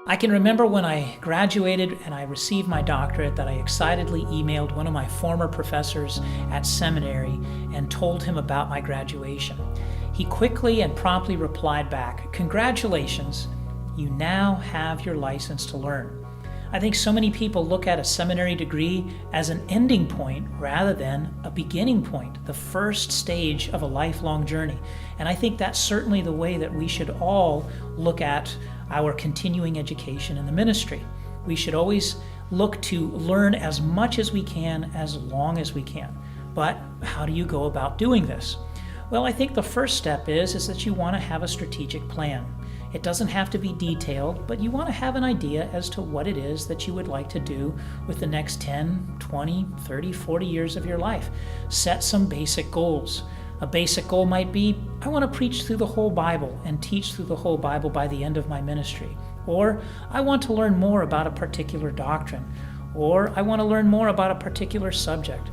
I can remember when I graduated and I received my doctorate that I excitedly emailed one of my former professors at seminary and told him about my graduation. He quickly and promptly replied back, "Congratulations, you now have your license to learn." I think so many people look at a seminary degree as an ending point rather than a beginning point, the first stage of a lifelong journey. And I think that's certainly the way that we should all look at our continuing education in the ministry. We should always look to learn as much as we can, as long as we can. But how do you go about doing this? Well, I think the first step is that you want to have a strategic plan. It doesn't have to be detailed, but you want to have an idea as to what it is that you would like to do with the next 10, 20, 30, 40 years of your life. Set some basic goals. A basic goal might be, I want to preach through the whole Bible and teach through the whole Bible by the end of my ministry. Or I want to learn more about a particular doctrine. Or I want to learn more about a particular subject.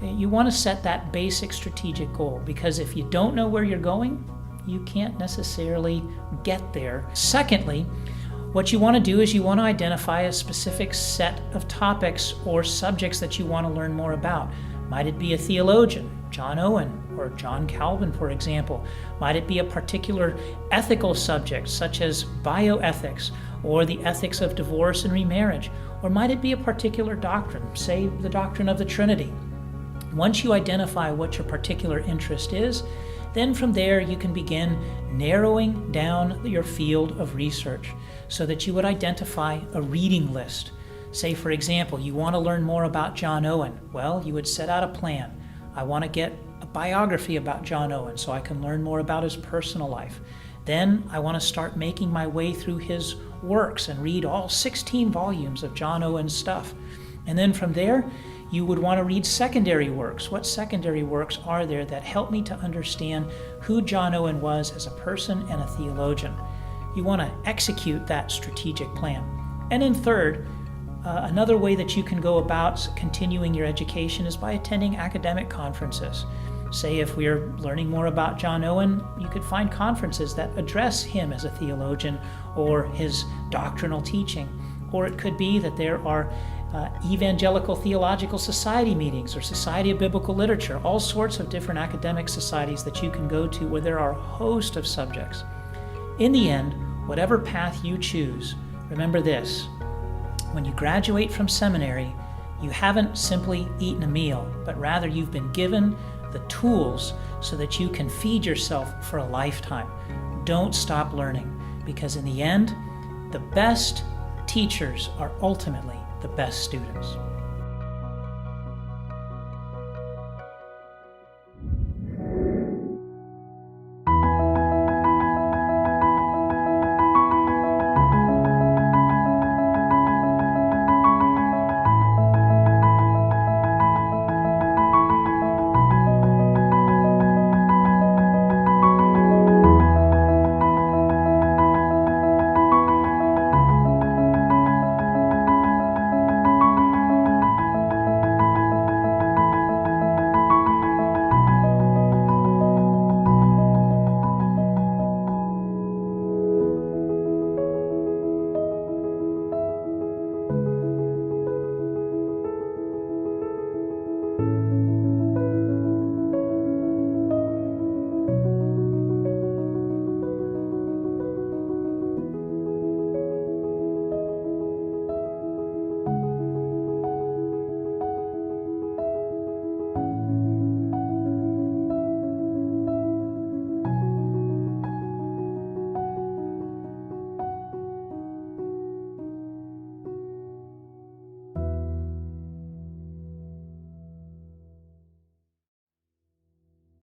You want to set that basic strategic goal, because if you don't know where you're going, you can't necessarily get there. Secondly, what you want to do is you want to identify a specific set of topics or subjects that you want to learn more about. Might it be a theologian, John Owen or John Calvin, for example? Might it be a particular ethical subject, such as bioethics or the ethics of divorce and remarriage? Or might it be a particular doctrine, say the doctrine of the Trinity? Once you identify what your particular interest is, then from there you can begin narrowing down your field of research so that you would identify a reading list. Say, for example, you want to learn more about John Owen. Well, you would set out a plan. I want to get a biography about John Owen so I can learn more about his personal life. Then I want to start making my way through his works and read all 16 volumes of John Owen's stuff. And then from there, you would want to read secondary works. What secondary works are there that help me to understand who John Owen was as a person and a theologian? You want to execute that strategic plan. And then third, another way that you can go about continuing your education is by attending academic conferences. Say if we're learning more about John Owen, you could find conferences that address him as a theologian or his doctrinal teaching. Or it could be that there are Evangelical Theological Society meetings or Society of Biblical Literature, all sorts of different academic societies that you can go to where there are a host of subjects. In the end, whatever path you choose, remember this: when you graduate from seminary, you haven't simply eaten a meal, but rather you've been given the tools so that you can feed yourself for a lifetime. Don't stop learning, because in the end, the best teachers are ultimately the best students.